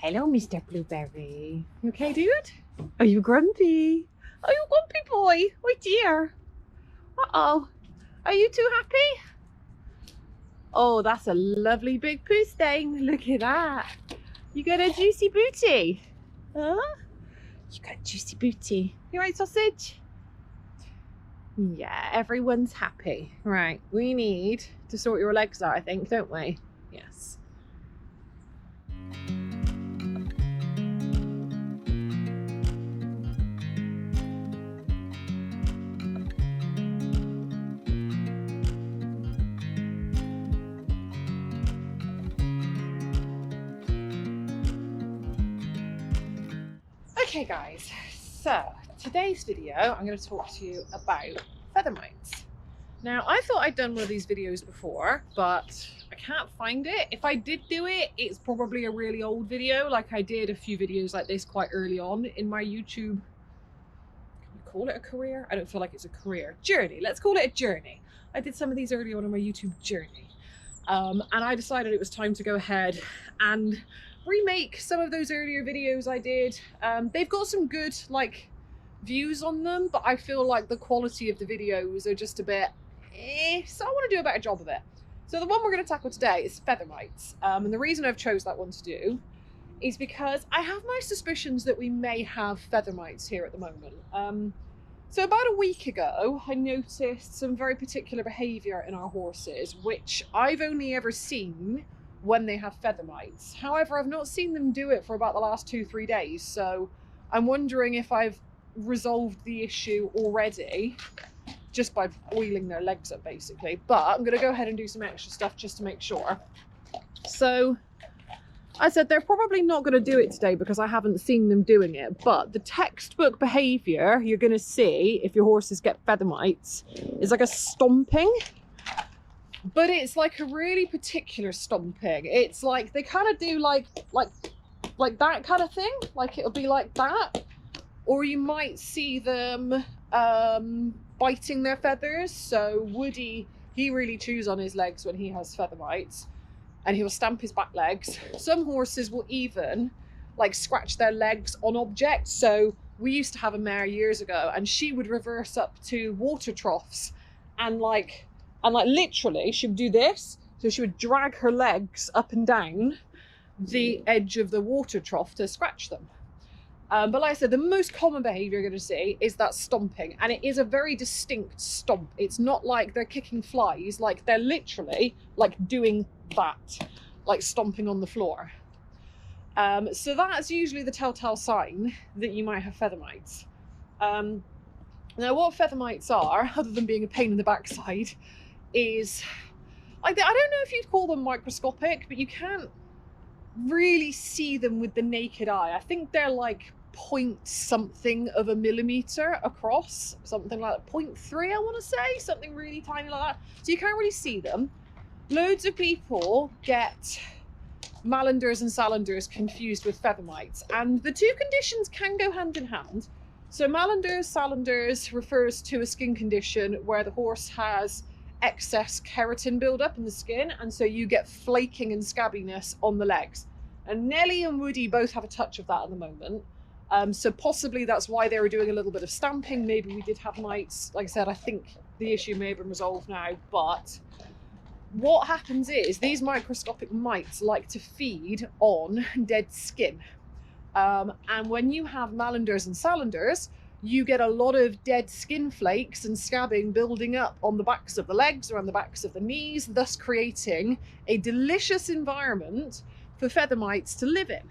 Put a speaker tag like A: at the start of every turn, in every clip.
A: Hello, Mr. Blueberry. You okay, dude? Are you grumpy? Are you grumpy boy? Oh dear. Uh-oh. Are you too happy? Oh, that's a lovely big poo stain. Look at that. You got a juicy booty. Huh? You got a juicy booty. You right, sausage? Yeah, everyone's happy. Right, we need to sort your legs out, I think, don't we? Yes. Okay guys, so today's video I'm going to talk to you about feather mites. Now I thought I'd done one of these videos before, but I can't find it. If I did do it, it's probably a really old video. Like I did a few videos like this quite early on in my YouTube, can you call it a career? I don't feel like it's a career. Journey, let's call it a journey. I did some of these early on in my YouTube journey. And I decided it was time to go ahead and remake some of those earlier videos I did. They've got some good like views on them, but I feel like the quality of the videos are just a bit so I want to do a better job of it. So the one we're going to tackle today is feather mites, and the reason I've chose that one to do is because I have my suspicions that we may have feather mites here at the moment. So about a week ago, I noticed some very particular behaviour in our horses, which I've only ever seen when they have feather mites. However, I've not seen them do it for about the last 2-3 days. So I'm wondering if I've resolved the issue already just by oiling their legs up basically. But I'm going to go ahead and do some extra stuff just to make sure. So I said they're probably not going to do it today because I haven't seen them doing it, but the textbook behaviour you're going to see if your horses get feather mites is like a stomping, but it's like a really particular stomping. It's like they kind of do like that kind of thing, like it'll be like that, or you might see them biting their feathers. So Woody, he really chews on his legs when he has feather mites, and he will stamp his back legs. Some horses will even like scratch their legs on objects. So we used to have a mare years ago, and she would reverse up to water troughs and like literally she would do this. So she would drag her legs up and down the edge of the water trough to scratch them. But like I said, the most common behaviour you're going to see is that stomping, and it is a very distinct stomp. It's not like they're kicking flies, like they're literally like doing that, like stomping on the floor. So that's usually the telltale sign that you might have feather mites. Now what feather mites are, other than being a pain in the backside, is like I don't know if you'd call them microscopic, but you can't really see them with the naked eye. I think they're like point something of a millimeter across, something like 0.3 I want to say, something really tiny like that. So you can't really see them. Loads of people get malanders and salanders confused with feather mites, and the two conditions can go hand in hand. So malanders, salanders refers to a skin condition where the horse has excess keratin buildup in the skin, and so you get flaking and scabbiness on the legs. And Nelly and Woody both have a touch of that at the moment. So possibly that's why they were doing a little bit of stamping. Maybe we did have mites. Like I said, I think the issue may have been resolved now, but what happens is these microscopic mites like to feed on dead skin. And when you have malanders and salanders, you get a lot of dead skin flakes and scabbing building up on the backs of the legs or on the backs of the knees, thus creating a delicious environment for feather mites to live in.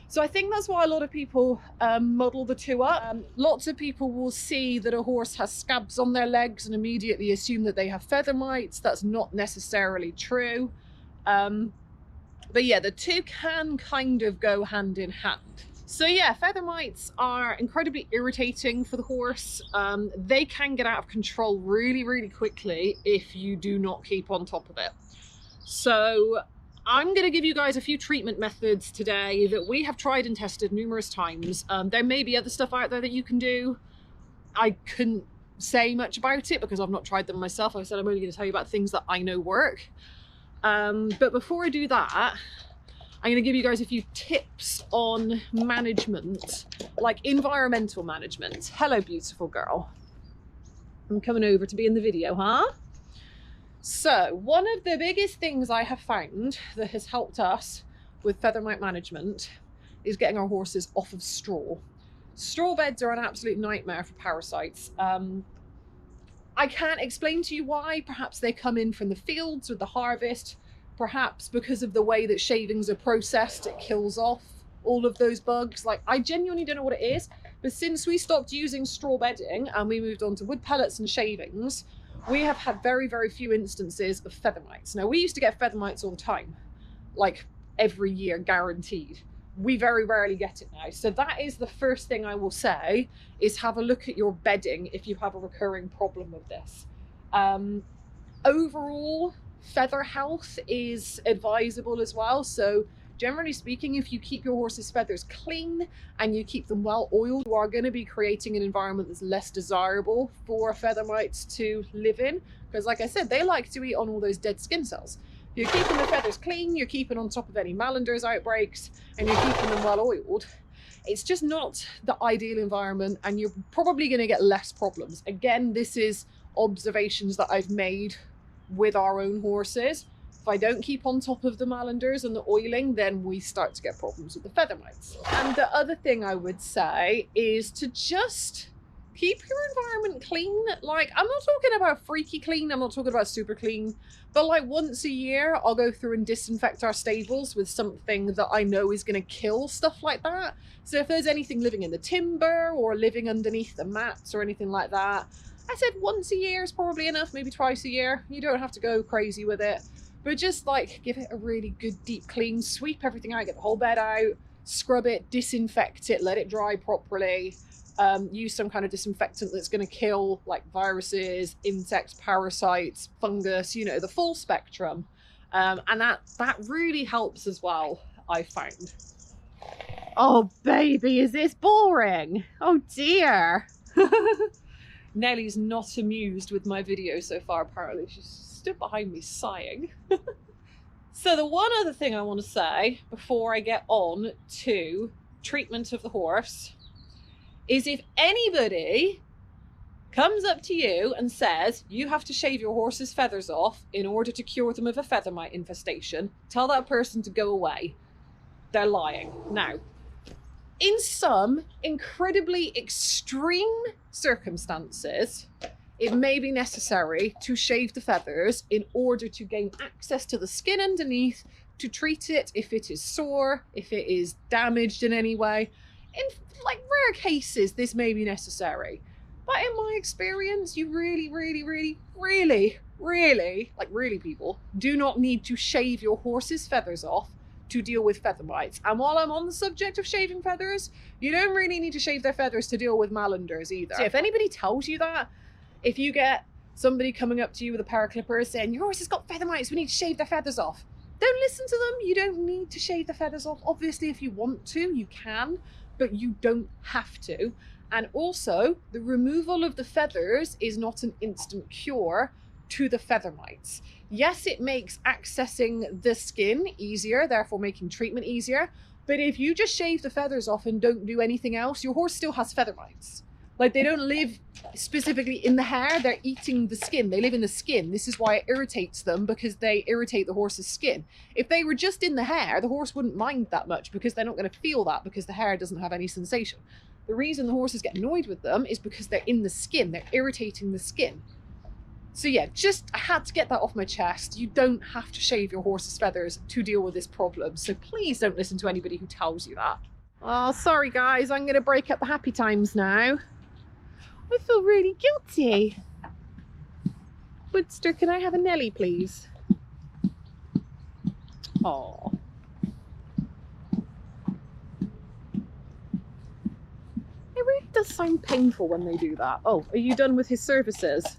A: So I think that's why a lot of people muddle the two up. Lots of people will see that a horse has scabs on their legs and immediately assume that they have feather mites. That's not necessarily true. But yeah, the two can kind of go hand in hand. So yeah, feather mites are incredibly irritating for the horse. They can get out of control really, really quickly if you do not keep on top of it. So I'm going to give you guys a few treatment methods today that we have tried and tested numerous times. There may be other stuff out there that you can do. I couldn't say much about it because I've not tried them myself. Like I said, I'm only going to tell you about things that I know work. But before I do that, I'm going to give you guys a few tips on management, like environmental management. Hello, beautiful girl. I'm coming over to be in the video, huh? So one of the biggest things I have found that has helped us with feather mite management is getting our horses off of straw. Straw beds are an absolute nightmare for parasites. I can't explain to you why. Perhaps they come in from the fields with the harvest. Perhaps because of the way that shavings are processed, it kills off all of those bugs. Like, I genuinely don't know what it is, but since we stopped using straw bedding and we moved on to wood pellets and shavings, we have had very, very few instances of feather mites. Now, we used to get feather mites all the time, like every year, guaranteed. We very rarely get it now. So that is the first thing I will say, is have a look at your bedding if you have a recurring problem with this. Overall, feather health is advisable as well. So generally speaking, if you keep your horse's feathers clean and you keep them well oiled, you are going to be creating an environment that's less desirable for feather mites to live in. Because like I said, they like to eat on all those dead skin cells. If you're keeping the feathers clean, you're keeping on top of any Malanders outbreaks, and you're keeping them well oiled, it's just not the ideal environment, and you're probably going to get less problems. Again, this is observations that I've made with our own horses. If I don't keep on top of the Malanders and the oiling, then we start to get problems with the feather mites. And the other thing I would say is to just keep your environment clean. Like, I'm not talking about freaky clean, I'm not talking about super clean, but like once a year I'll go through and disinfect our stables with something that I know is going to kill stuff like that. So if there's anything living in the timber or living underneath the mats or anything like that, I said once a year is probably enough, maybe twice a year. You don't have to go crazy with it, but just like give it a really good deep clean, sweep everything out, get the whole bed out, scrub it, disinfect it, let it dry properly. Use some kind of disinfectant that's going to kill like viruses, insects, parasites, fungus, you know, the full spectrum. And that really helps as well, I found. Oh baby, is this boring? Oh dear. Nellie's not amused with my video so far, apparently. She's stood behind me sighing. So the one other thing I want to say before I get on to treatment of the horse is, if anybody comes up to you and says you have to shave your horse's feathers off in order to cure them of a feather mite infestation, tell that person to go away. They're lying. Now, in some incredibly extreme circumstances, it may be necessary to shave the feathers in order to gain access to the skin underneath, to treat it if it is sore, if it is damaged in any way. In like rare cases, this may be necessary. But in my experience, you really people do not need to shave your horse's feathers off to deal with feather mites. And while I'm on the subject of shaving feathers, you don't really need to shave their feathers to deal with Malanders either. So if anybody tells you that, if you get somebody coming up to you with a pair of clippers saying your horse has got feather mites, we need to shave their feathers off, don't listen to them. You don't need to shave the feathers off. Obviously, if you want to, you can, but you don't have to. And also, the removal of the feathers is not an instant cure to the feather mites. Yes, it makes accessing the skin easier, therefore making treatment easier. But if you just shave the feathers off and don't do anything else, your horse still has feather mites. Like, they don't live specifically in the hair, they're eating the skin. They live in the skin. This is why it irritates them, because they irritate the horse's skin. If they were just in the hair, the horse wouldn't mind that much, because they're not going to feel that, because the hair doesn't have any sensation. The reason the horses get annoyed with them is because they're in the skin, they're irritating the skin. So yeah, I had to get that off my chest. You don't have to shave your horse's feathers to deal with this problem. So please don't listen to anybody who tells you that. Oh, sorry guys, I'm going to break up the happy times now. I feel really guilty. Woodster, can I have a Nelly, please? Oh. It really does sound painful when they do that. Oh, are you done with his services?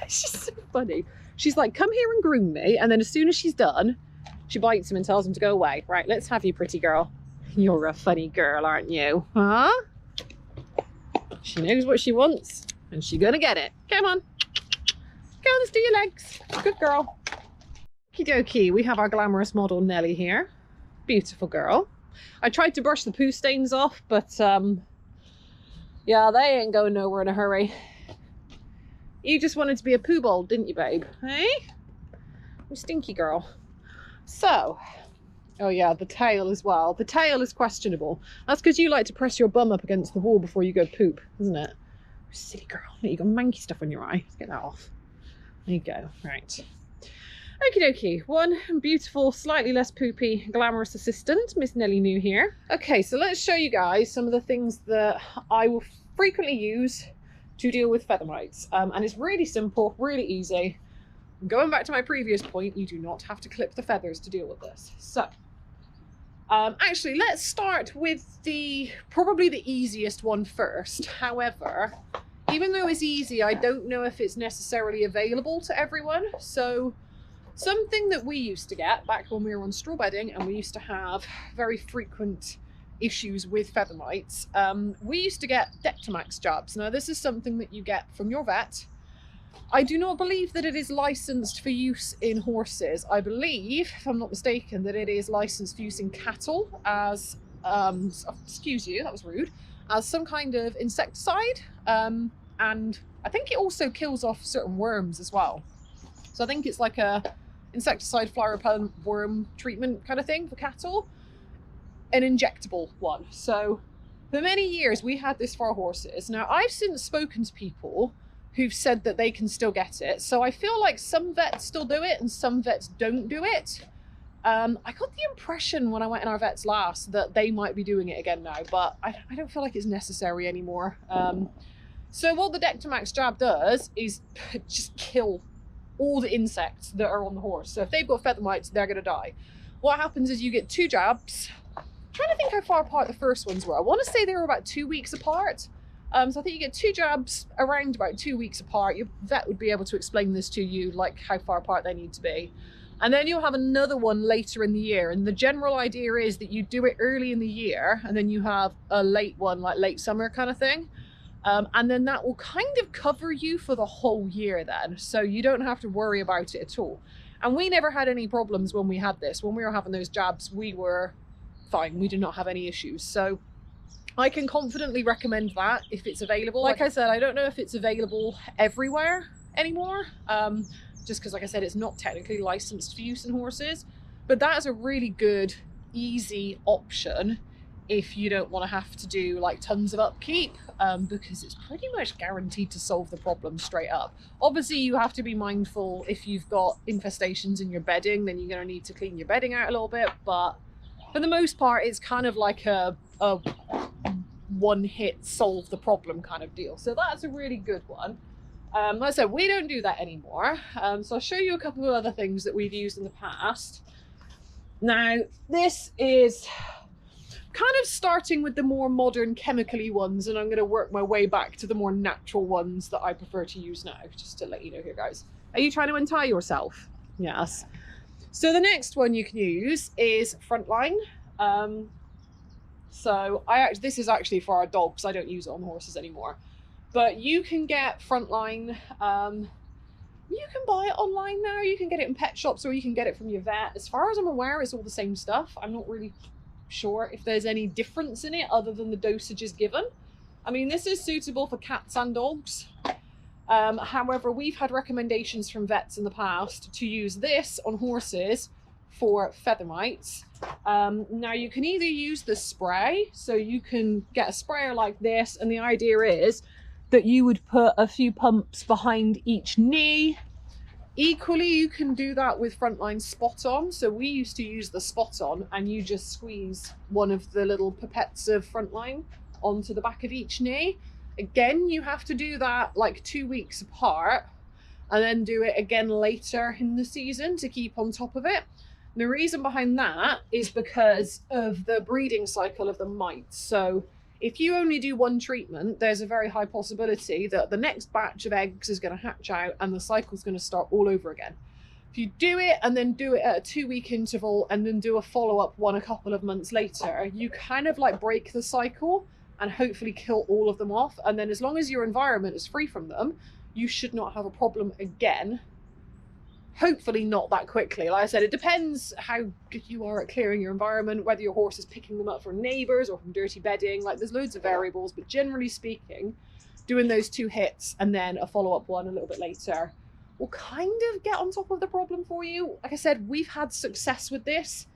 A: She's so funny. She's like, come here and groom me. And then as soon as she's done, she bites him and tells him to go away. Right, let's have you, pretty girl. You're a funny girl, aren't you? Huh? She knows what she wants, and she's gonna get it. Come on. Go, let's do your legs. Good girl. Okie dokie, we have our glamorous model Nelly here. Beautiful girl. I tried to brush the poo stains off, but yeah, they ain't going nowhere in a hurry. You just wanted to be a poo bowl, didn't you, babe? Hey? You stinky girl. So, oh yeah, the tail as well. The tail is questionable. That's because you like to press your bum up against the wall before you go poop, isn't it? Silly girl. You got manky stuff on your eye. Let's get that off. There you go. Right. Okie dokie. One beautiful, slightly less poopy, glamorous assistant, Miss Nelly New here. Okay, so let's show you guys some of the things that I will frequently use to deal with feather mites. And it's really simple, really easy. Going back to my previous point, you do not have to clip the feathers to deal with this. So, actually, let's start with probably the easiest one first. However, even though it's easy, I don't know if it's necessarily available to everyone. So, something that we used to get back when we were on straw bedding and we used to have very frequent issues with feather mites, we used to get Dectomax jabs. Now, this is something that you get from your vet. I do not believe that it is licensed for use in horses. I believe, if I'm not mistaken, that it is licensed for use in cattle as, excuse you, that was rude, as some kind of insecticide. And I think it also kills off certain worms as well. So I think it's like a insecticide, fly repellent, worm treatment kind of thing for cattle. An injectable one. So for many years we had this for our horses. Now I've since spoken to people who've said that they can still get it. So I feel like some vets still do it and some vets don't do it. I got the impression when I went in our vets last that they might be doing it again now, but I don't feel like it's necessary anymore. So what the Dectomax jab does is just kill all the insects that are on the horse. So if they've got feather mites, they're going to die. What happens is you get 2 jabs. I'm trying to think how far apart the first ones were. I want to say they were about 2 weeks apart. So I think you get 2 jabs around about 2 weeks apart. Your vet would be able to explain this to you, like how far apart they need to be. And then you'll have another one later in the year. And the general idea is that you do it early in the year and then you have a late one, like late summer kind of thing. And then that will kind of cover you for the whole year then. So you don't have to worry about it at all. And we never had any problems when we had this. When we were having those jabs, we were fine. We did not have any issues. So I can confidently recommend that if it's available. Like I said, I don't know if it's available everywhere anymore. Just because, like I said, it's not technically licensed for use in horses. But that is a really good, easy option if you don't want to have to do like tons of upkeep, because it's pretty much guaranteed to solve the problem straight up. Obviously, you have to be mindful if you've got infestations in your bedding, then you're going to need to clean your bedding out a little bit. But for the most part, it's kind of like a one hit solve the problem kind of deal. So that's a really good one. Like I said, we don't do that anymore. So I'll show you a couple of other things that we've used in the past. Now, this is kind of starting with the more modern chemically ones, and I'm going to work my way back to the more natural ones that I prefer to use now, just to let you know here, guys. Are you trying to untie yourself? Yes. So the next one you can use is Frontline. So this is actually for our dogs. I don't use it on horses anymore. But you can get Frontline. You can buy it online now. You can get it in pet shops or you can get it from your vet. As far as I'm aware, it's all the same stuff. I'm not really sure if there's any difference in it other than the dosages given. I mean, this is suitable for cats and dogs. However, we've had recommendations from vets in the past to use this on horses for feather mites. Now you can either use the spray, so you can get a sprayer like this, and the idea is that you would put a few pumps behind each knee. Equally, you can do that with Frontline Spot On. So we used to use the Spot On, and you just squeeze one of the little pipettes of Frontline onto the back of each knee. Again, you have to do that like 2 weeks apart, and then do it again later in the season to keep on top of it. And the reason behind that is because of the breeding cycle of the mites. So if you only do one treatment, there's a very high possibility that the next batch of eggs is going to hatch out and the cycle's going to start all over again. If you do it and then do it at a 2-week interval and then do a follow-up one a couple of months later, you kind of like break the cycle and hopefully kill all of them off. And then as long as your environment is free from them, you should not have a problem again. hopefully not that quickly. Like I said, it depends how good you are at clearing your environment, whether your horse is picking them up from neighbours or from dirty bedding. Like, there's loads of variables, but generally speaking, doing those 2 hits and then a follow-up one a little bit later will kind of get on top of the problem for you. Like I said, we've had success with this.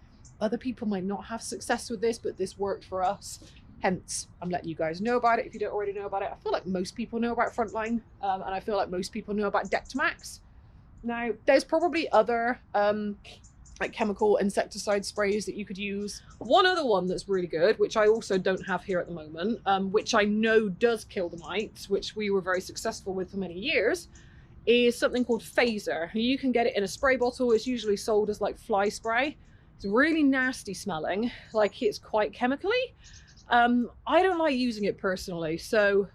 A: Other people might not have success with this, but this worked for us. Hence, I'm letting you guys know about it if you don't already know about it. I feel like most people know about Frontline, and I feel like most people know about Dectomax. Now, there's probably other like chemical insecticide sprays that you could use. One other one that's really good, which I also don't have here at the moment, which I know does kill the mites, which we were very successful with for many years, is something called Phaser. You can get it in a spray bottle. It's usually sold as like fly spray. It's really nasty smelling, like it's quite chemically. I don't like using it personally, so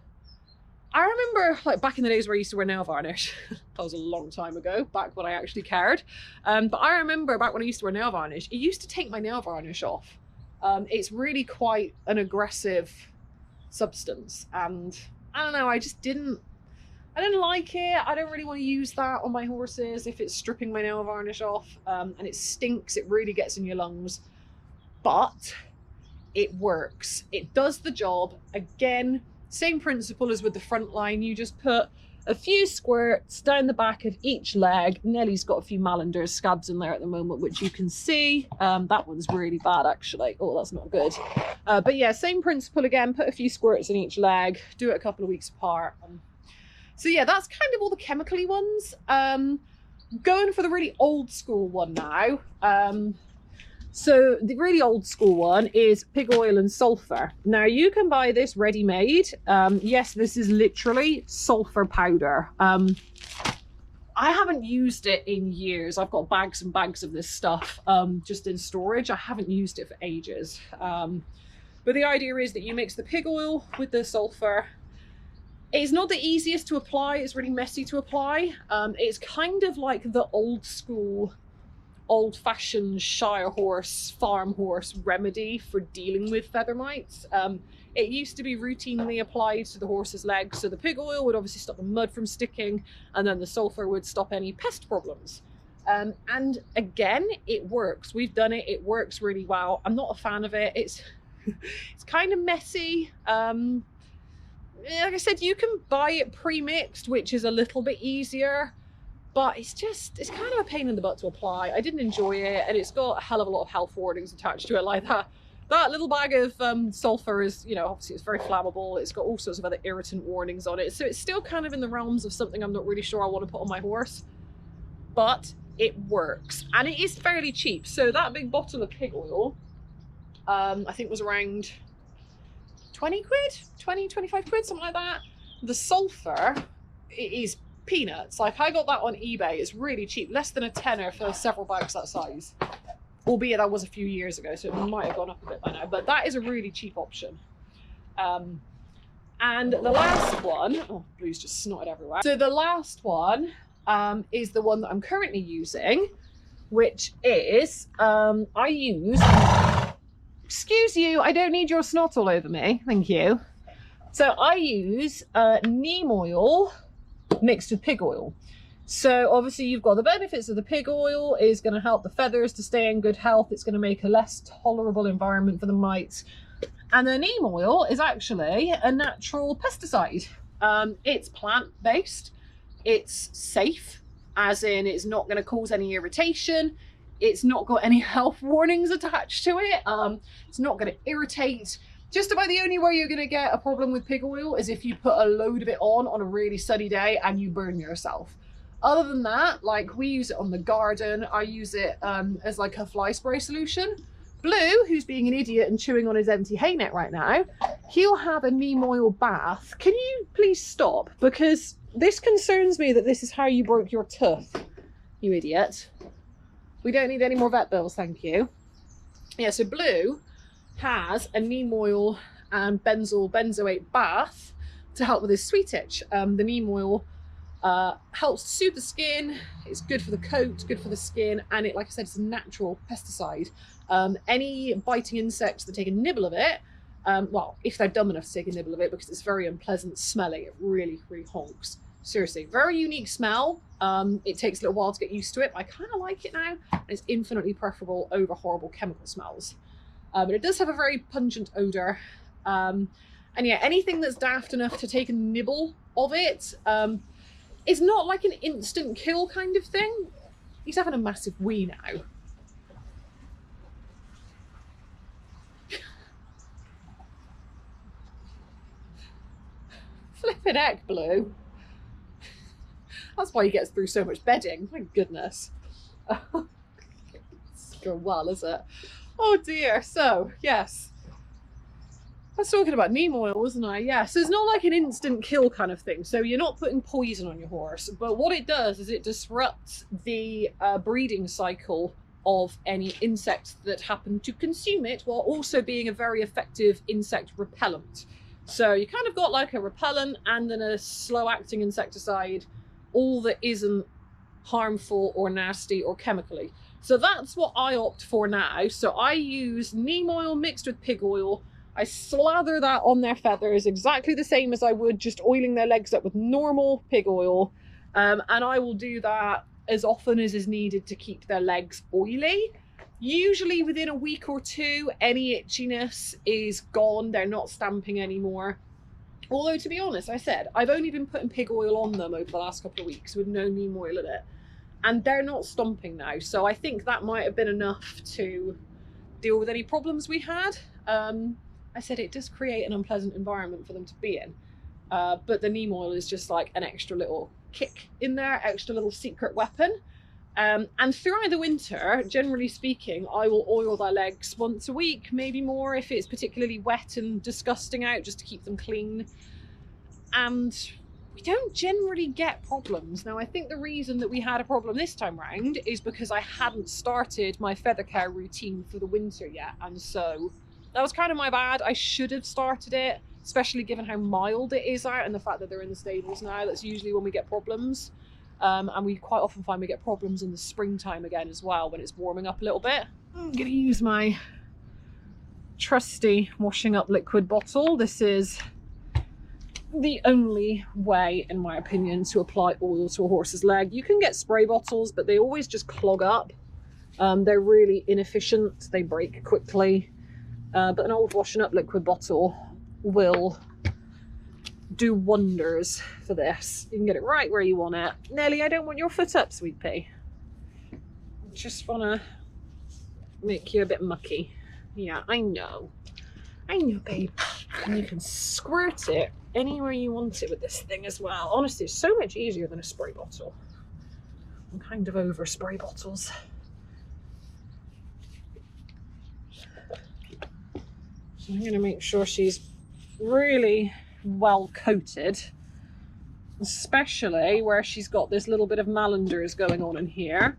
A: I remember like back in the days where I used to wear nail varnish. That was a long time ago, back when I actually cared. But I remember back when I used to wear nail varnish, it used to take my nail varnish off. It's really quite an aggressive substance, and I don't know, I didn't like it. I don't really want to use that on my horses if it's stripping my nail varnish off, and it stinks. It really gets in your lungs, but it works. It does the job. Again, same principle as with the Frontline. You just put a few squirts down the back of each leg. Nellie's got a few Malander's scabs in there at the moment, which you can see. That one's really bad, actually. Oh, that's not good. But yeah, same principle again. Put a few squirts in each leg. Do it a couple of weeks apart. So yeah, that's kind of all the chemically ones. Going for the really old school one now. So the really old school one is pig oil and sulfur. Now you can buy this ready-made. Yes, this is literally sulfur powder. I haven't used it in years. I've got bags and bags of this stuff just in storage. I haven't used it for ages. But the idea is that you mix the pig oil with the sulfur. It's not the easiest to apply. It's really messy to apply. It's kind of like the old school, old-fashioned shire horse, farm horse remedy for dealing with feather mites. It used to be routinely applied to the horse's legs, so the pig oil would obviously stop the mud from sticking, and then the sulfur would stop any pest problems. And again, it works. We've done it. It works really well. I'm not a fan of it. It's kind of messy. Like I said, you can buy it pre-mixed, which is a little bit easier, but it's kind of a pain in the butt to apply. I didn't enjoy it, and it's got a hell of a lot of health warnings attached to it. Like that little bag of sulfur is, you know, obviously it's very flammable. It's got all sorts of other irritant warnings on it. So it's still kind of in the realms of something I'm not really sure I want to put on my horse, but it works, and it is fairly cheap. So that big bottle of pig oil, I think was around 20 quid, 20, 25 quid, something like that. The sulfur, it is peanuts. Like, I got that on eBay. It's really cheap, less than a tenner for several bags that size. Albeit that was a few years ago, so it might have gone up a bit by now, but that is a really cheap option. And the last one, oh, blue's just snotted everywhere. So the last one is the one that I'm currently using, which is, I use, excuse you, I don't need your snot all over me, thank you. So I use neem oil mixed with pig oil. So obviously you've got the benefits of the pig oil is going to help the feathers to stay in good health. It's going to make a less tolerable environment for the mites. And the neem oil is actually a natural pesticide. It's plant-based. It's safe, as in it's not going to cause any irritation. It's not got any health warnings attached to it. It's not going to irritate. Just about the only way you're going to get a problem with pig oil is if you put a load of it on a really sunny day and you burn yourself. Other than that, like, we use it on the garden. I use it as like a fly spray solution. Blue, who's being an idiot and chewing on his empty hay net right now, he'll have a neem oil bath. Can you please stop? Because this concerns me that this is how you broke your tooth, you idiot. We don't need any more vet bills, thank you. Yeah, so Blue has a neem oil and benzoate bath to help with his sweet itch. The neem oil helps soothe the skin. It's good for the coat, good for the skin, and it, like I said, it's a natural pesticide. Any biting insects that take a nibble of it, well, if they're dumb enough to take a nibble of it, because it's very unpleasant smelling, it really, really honks. Seriously, very unique smell. It takes a little while to get used to it, but I kind of like it now. And it's infinitely preferable over horrible chemical smells. But it does have a very pungent odor. And yeah, anything that's daft enough to take a nibble of it, it's not like an instant kill kind of thing. He's having a massive wee now. Flippin' heck, Blue. That's why he gets through so much bedding. My goodness. It's going well, is it? Oh dear. So, yes. I was talking about neem oil, wasn't I? Yeah, so it's not like an instant kill kind of thing. So you're not putting poison on your horse, but what it does is it disrupts the breeding cycle of any insects that happen to consume it, while also being a very effective insect repellent. So you kind of got like a repellent and then a slow acting insecticide, all that isn't harmful or nasty or chemically. So that's what I opt for now. So I use neem oil mixed with pig oil. I slather that on their feathers exactly the same as I would just oiling their legs up with normal pig oil. And I will do that as often as is needed to keep their legs oily. Usually within a week or two, any itchiness is gone. They're not stamping anymore. Although, to be honest, I said, I've only been putting pig oil on them over the last couple of weeks with no neem oil in it. And they're not stomping now. So I think that might have been enough to deal with any problems we had. I said it does create an unpleasant environment for them to be in. But the neem oil is just like an extra little kick in there, extra little secret weapon. And throughout the winter, generally speaking, I will oil their legs once a week, maybe more if it's particularly wet and disgusting out, just to keep them clean. And we don't generally get problems. Now, I think the reason that we had a problem this time round is because I hadn't started my feather care routine for the winter yet. And so that was kind of my bad. I should have started it, especially given how mild it is out and the fact that they're in the stables now. That's usually when we get problems. And we quite often find we get problems in the springtime again as well, when it's warming up a little bit. I'm going to use my trusty washing up liquid bottle. This is the only way, in my opinion, to apply oil to a horse's leg. You can get spray bottles, but they always just clog up. They're really inefficient. They break quickly. But an old washing up liquid bottle will do wonders for this. You can get it right where you want it. Nelly, I don't want your foot up, sweet pea. I just want to make you a bit mucky. Yeah, I know. I know, babe. And you can squirt it anywhere you want it with this thing as well. Honestly, it's so much easier than a spray bottle. I'm kind of over spray bottles. So I'm going to make sure she's really well coated, especially where she's got this little bit of malanders going on in here.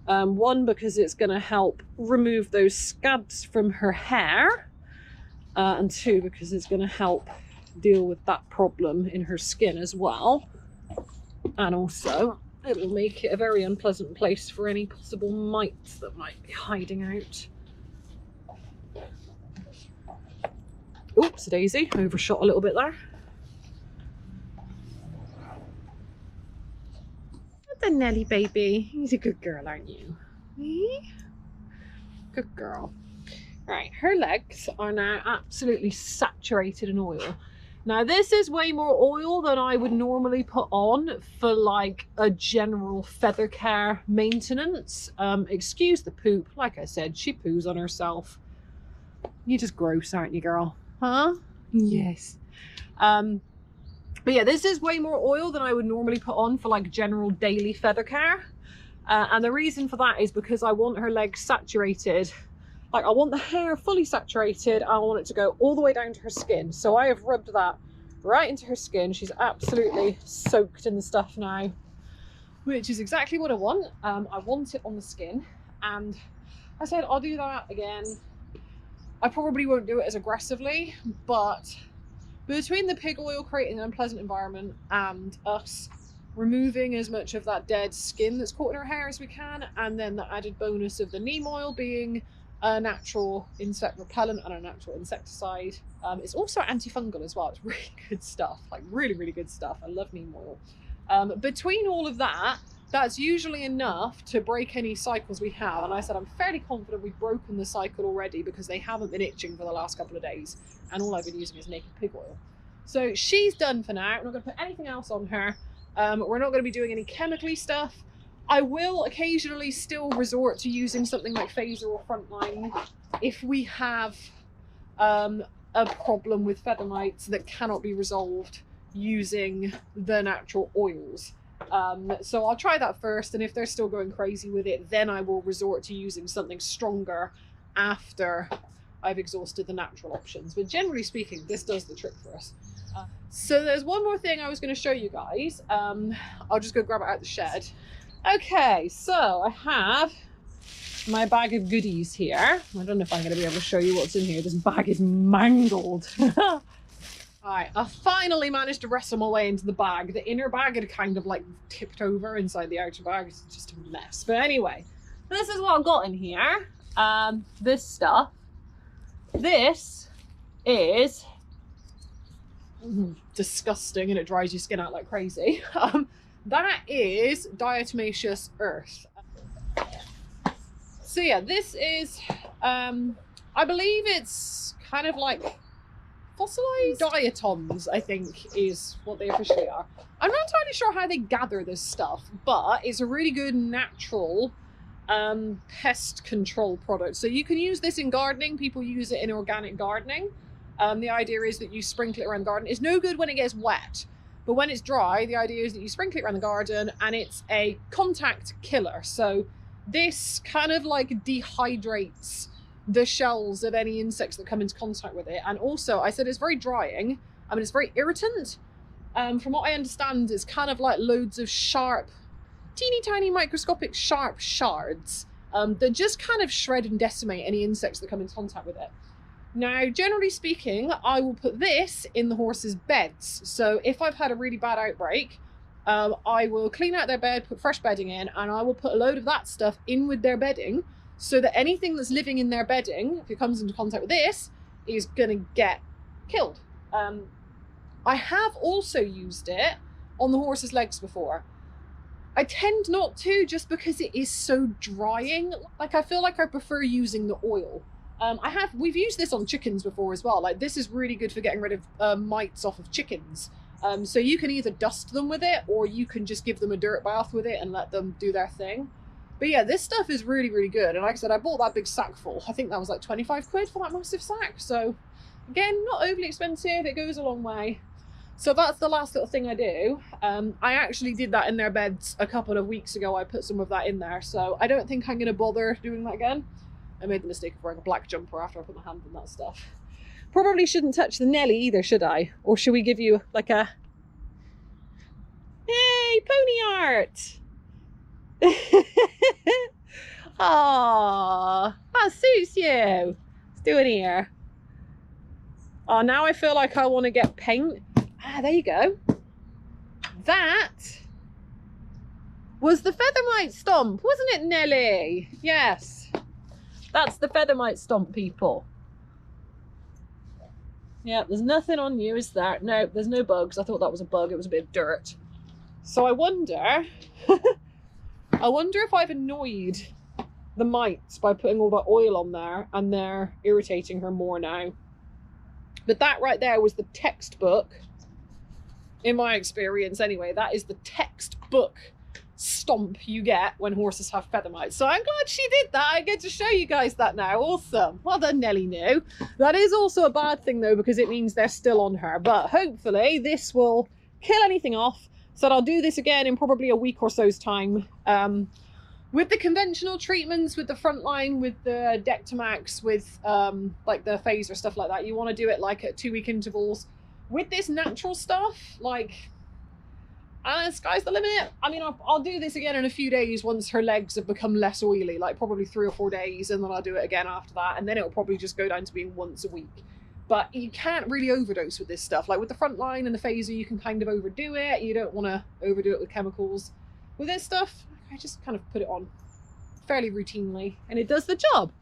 A: One, because it's going to help remove those scabs from her hair, and two, because it's going to help deal with that problem in her skin as well. And also it will make it a very unpleasant place for any possible mites that might be hiding out. Oops, daisy, overshot a little bit there. The Nelly baby, he's a good girl, aren't you? Good girl. Right, her legs are now absolutely saturated in oil. Now, this is way more oil than I would normally put on for like a general feather care maintenance. Excuse the poop. Like I said, she poos on herself. You're just gross, aren't you, girl? Huh? Yes. But yeah, this is way more oil than I would normally put on for like general daily feather care. And the reason for that is because I want her legs saturated. Like, I want the hair fully saturated. I want it to go all the way down to her skin. So I have rubbed that right into her skin. She's absolutely soaked in the stuff now, which is exactly what I want. I want it on the skin. And I said, I'll do that again. I probably won't do it as aggressively, but between the pig oil creating an unpleasant environment and us removing as much of that dead skin that's caught in her hair as we can, and then the added bonus of the neem oil being a natural insect repellent and a natural insecticide. It's also antifungal as well. It's really good stuff, like really, really good stuff. I love neem oil. Between all of that, that's usually enough to break any cycles we have. And I said, I'm fairly confident we've broken the cycle already because they haven't been itching for the last couple of days. And all I've been using is naked pig oil. So she's done for now. I'm not going to put anything else on her. We're not going to be doing any chemically stuff. I will occasionally still resort to using something like Phaser or Frontline if we have a problem with feather mites that cannot be resolved using the natural oils. So I'll try that first, and if they're still going crazy with it, then I will resort to using something stronger after I've exhausted the natural options. But generally speaking, this does the trick for us. So there's one more thing I was going to show you guys. I'll just go grab it out of the shed. Okay, so I have my bag of goodies here. I don't know if I'm going to be able to show you what's in here. This bag is mangled. Alright, I finally managed to wrestle my way into the bag. The inner bag had kind of like tipped over inside the outer bag. It's just a mess. But anyway, this is what I've got in here. This stuff. This is disgusting and it dries your skin out like crazy. That is diatomaceous earth. So yeah, this is, I believe it's kind of like fossilized diatoms, I think is what they officially are. I'm not entirely sure how they gather this stuff, but it's a really good natural pest control product. So you can use this in gardening. People use it in organic gardening. The idea is that you sprinkle it around the garden. It's no good when it gets wet, but when it's dry, the idea is that you sprinkle it around the garden, and it's a contact killer. So this kind of like dehydrates the shells of any insects that come into contact with it. And also, I said it's very drying. I mean, it's very irritant. From what I understand, it's kind of like loads of sharp, teeny tiny microscopic sharp shards that just kind of shred and decimate any insects that come into contact with it. Now, generally speaking, I will put this in the horses' beds. So if I've had a really bad outbreak, I will clean out their bed, put fresh bedding in, and I will put a load of that stuff in with their bedding so that anything that's living in their bedding, if it comes into contact with this, is going to get killed. I have also used it on the horse's legs before. I tend not to, just because it is so drying. Like, I feel like I prefer using the oil. We've used this on chickens before as well. Like, this is really good for getting rid of mites off of chickens. So you can either dust them with it, or you can just give them a dirt bath with it and let them do their thing. But yeah, this stuff is really, really good. And like I said, I bought that big sack full. I think that was like 25 quid for that massive sack. So again, not overly expensive. It goes a long way. So that's the last little thing I do. I actually did that in their beds a couple of weeks ago. I put some of that in there. So I don't think I'm going to bother doing that again. I made the mistake of wearing a black jumper after I put my hand in that stuff. Probably shouldn't touch the Nelly either, should I? Or should we give you like a... Hey, pony art! Aww, that suits you. What's doing here? Oh, now I feel like I want to get paint. Ah, there you go. That was the feather mite stomp, wasn't it, Nelly? Yes. That's the feather mite stomp, people. Yeah, there's nothing on you, is there? No, there's no bugs. I thought that was a bug. It was a bit of dirt. So I wonder... I wonder if I've annoyed the mites by putting all that oil on there and they're irritating her more now. But that right there was the textbook, in my experience anyway, that is the textbook stomp you get when horses have feather mites. So I'm glad she did that. I get to show you guys that now. Awesome. Well done, Nelly knew. That is also a bad thing though, because it means they're still on her. But hopefully this will kill anything off. So I'll do this again in probably a week or so's time. With the conventional treatments, with the Frontline, with the Dectomax, with like the Phaser, stuff like that, you want to do it like at 2-week intervals. With this natural stuff, like, sky's the limit. I mean, I'll do this again in a few days once her legs have become less oily, like probably 3 or 4 days, and then I'll do it again after that, and then it'll probably just go down to being once a week. But you can't really overdose with this stuff. Like with the Frontline and the Phaser, you can kind of overdo it. You don't want to overdo it with chemicals. With this stuff, I just kind of put it on fairly routinely, and it does the job.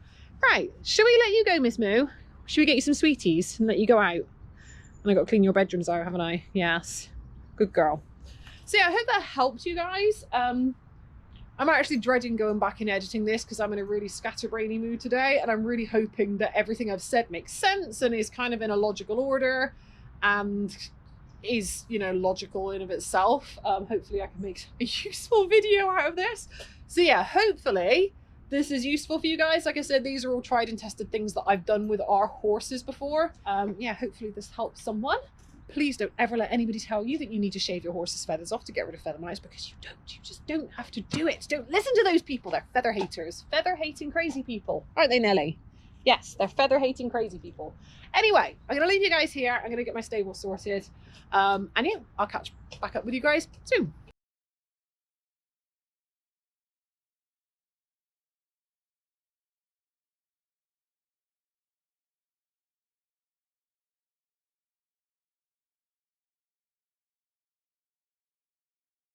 A: Right, should we let you go, Miss Moo? Should we get you some sweeties and let you go out? And I got to clean your bedrooms out, haven't I? Yes. Good girl. So yeah, I hope that helped you guys. I'm actually dreading going back and editing this because I'm in a really scatterbrainy mood today, and I'm really hoping that everything I've said makes sense and is kind of in a logical order and is, you know, logical in of itself. Hopefully I can make a useful video out of this. So yeah, hopefully this is useful for you guys. Like I said, these are all tried and tested things that I've done with our horses before. Yeah, hopefully this helps someone. Please don't ever let anybody tell you that you need to shave your horse's feathers off to get rid of feather mites, because you don't. You just don't have to do it. Don't listen to those people. They're feather haters. Feather hating crazy people. Aren't they, Nelly? Yes, they're feather hating crazy people. Anyway, I'm going to leave you guys here. I'm going to get my stable sorted. And yeah, I'll catch back up with you guys soon.